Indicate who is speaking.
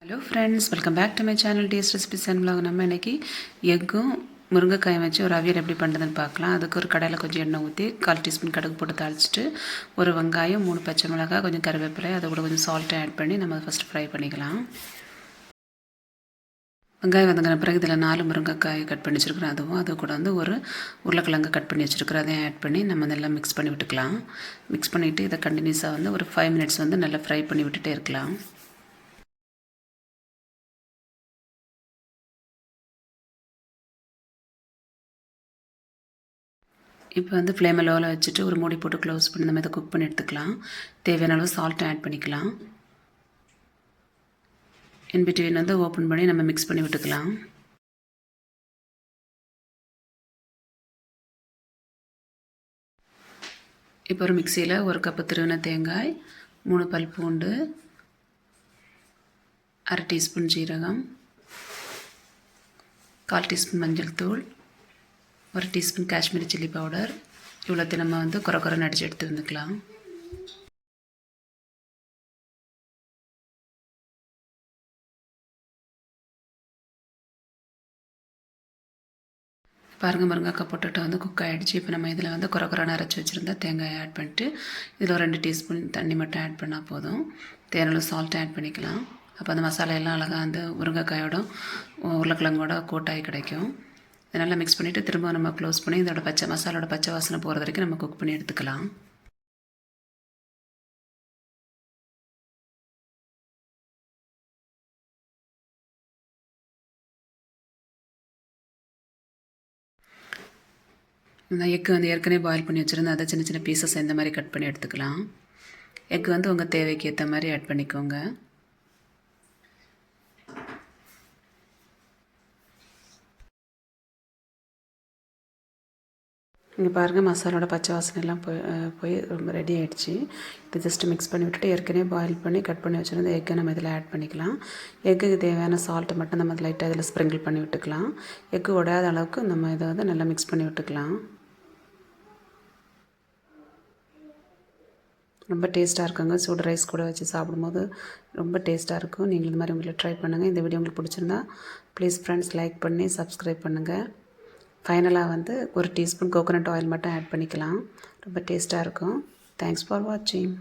Speaker 1: Hello friends, welcome back to my channel taste recipes and vlog. நம்ம இன்றைக்கி எக்கும் முருங்கைக்காயும் வச்சு ஒரு அவியல் எப்படி பண்ணுறதுன்னு பார்க்கலாம். அதுக்கு ஒரு கடாயில் கொஞ்சம் எண்ணெய் ஊற்றி 1/4 டீஸ்பூன் கடுகு போட்டு தாளிச்சிட்டு ஒரு வெங்காயம் 3 பச்சை மிளகாய் கொஞ்சம் கருவேப்பிலை அதை கூட கொஞ்சம் சால்ட்டை ஆட் பண்ணி நம்ம ஃபஸ்ட்டு ஃப்ரை பண்ணிக்கலாம். வெங்காயம் வதங்கின பிறகு இதில் 4 முருங்கைக்காய் கட் பண்ணி வச்சுருக்கிறேன். அது கூட வந்து ஒரு உருளைக்கிழங்கு கட் பண்ணி வச்சுருக்கிறேன். அதையும் ஆட் பண்ணி நம்ம நல்லா மிக்ஸ் பண்ணி விட்டுக்கலாம். மிக்ஸ் பண்ணிவிட்டு இதை கண்டினியூஸாக வந்து ஒரு 5 மினிட்ஸ் வந்து நல்லா ஃப்ரை பண்ணி விட்டுட்டே இருக்கலாம். இப்போ வந்து ஃப்ளேமை லோவில் வச்சுட்டு ஒரு மூடி போட்டு க்ளோஸ் பண்ணி நம்ம இதை குக் பண்ணி எடுத்துக்கலாம். தேவையான அளவு சால்ட்டை ஆட் பண்ணிக்கலாம். இன் பிட்வீன் வந்து ஓப்பன் பண்ணி நம்ம மிக்ஸ் பண்ணி விட்டுக்கலாம். இப்போ ஒரு மிக்சியில் 1 கப்பு திருவின தேங்காய், 3 பல் பூண்டு, 1/2 டீஸ்பூன் ஜீரகம், 1/4 டீஸ்பூன் மஞ்சள் தூள், 1 டீஸ்பூன் காஷ்மீரி சில்லி பவுடர், இவ்வளோத்தையும் நம்ம வந்து குறை நடிச்சு எடுத்து வந்துக்கலாம். பாருங்கள், முருங்கைக்காய் போட்டுட்டு வந்து குக் ஆகிடுச்சு. இப்போ நம்ம இதில் வந்து குறை அரைச்சி வச்சுருந்தா தேங்காயை ஆட் பண்ணிட்டு இதில் ஒரு 2 டீஸ்பூன் தண்ணி மட்டும் ஆட் பண்ணால் போதும். தேவையான சால்ட்டை ஆட் பண்ணிக்கலாம். அப்போ அந்த மசாலா எல்லாம் அழகாக அந்த முருங்கைக்காயோட உருளைக்கிழங்கோட கோட்டாகி கிடைக்கும். இதை நல்லா மிக்ஸ் பண்ணிவிட்டு திரும்ப நம்ம க்ளோஸ் பண்ணி இதோட மசாலோட பச்சை வாசனை போகிற வரைக்கும் நம்ம குக் பண்ணி எடுத்துக்கலாம். இந்த எக்கு வந்து ஏற்கனவே பாயில் பண்ணி வச்சுருந்தேன். அதை சின்ன சின்ன பீசஸ் இந்த மாதிரி கட் பண்ணி எடுத்துக்கலாம். எக்கு வந்து உங்கள் தேவைக்கு ஏற்ற மாதிரி ஆட் பண்ணிக்கோங்க. இங்கே பாருங்கள், மசாலோட பச்சை வாசனை எல்லாம் போய் ரொம்ப ரெடி ஆகிடுச்சு. இது ஜஸ்ட்டு மிக்ஸ் பண்ணி விட்டுட்டு ஏற்கனவே பாயில் பண்ணி கட் பண்ணி வச்சுருந்த எக்கை நம்ம இதில் ஆட் பண்ணிக்கலாம். எக்குக்கு தேவையான சால்ட்டை மட்டும் நம்ம லைட்டாக இதில் ஸ்ப்ரிங்கிள் பண்ணி விட்டுக்கலாம். எக்கு உடையாத அளவுக்கு நம்ம இதை வந்து நல்லா மிக்ஸ் பண்ணி விட்டுக்கலாம். ரொம்ப டேஸ்ட்டாக இருக்குங்க. சூடு ரைஸ் கூட வச்சு சாப்பிடும்போது ரொம்ப டேஸ்ட்டாக இருக்கும். நீங்கள் இந்த மாதிரி உங்களை ட்ரை பண்ணுங்கள். இந்த வீடியோ உங்களுக்கு பிடிச்சிருந்தா ப்ளீஸ் ஃப்ரெண்ட்ஸ் லைக் பண்ணி சப்ஸ்கிரைப் பண்ணுங்கள். ஃபைனலாக வந்து 1 டீஸ்பூன் கோகோனட் ஆயில் மட்டும் ஆட் பண்ணிக்கலாம். ரொம்ப டேஸ்ட்டாக இருக்கும். தேங்க்ஸ் ஃபார் வாட்சிங்.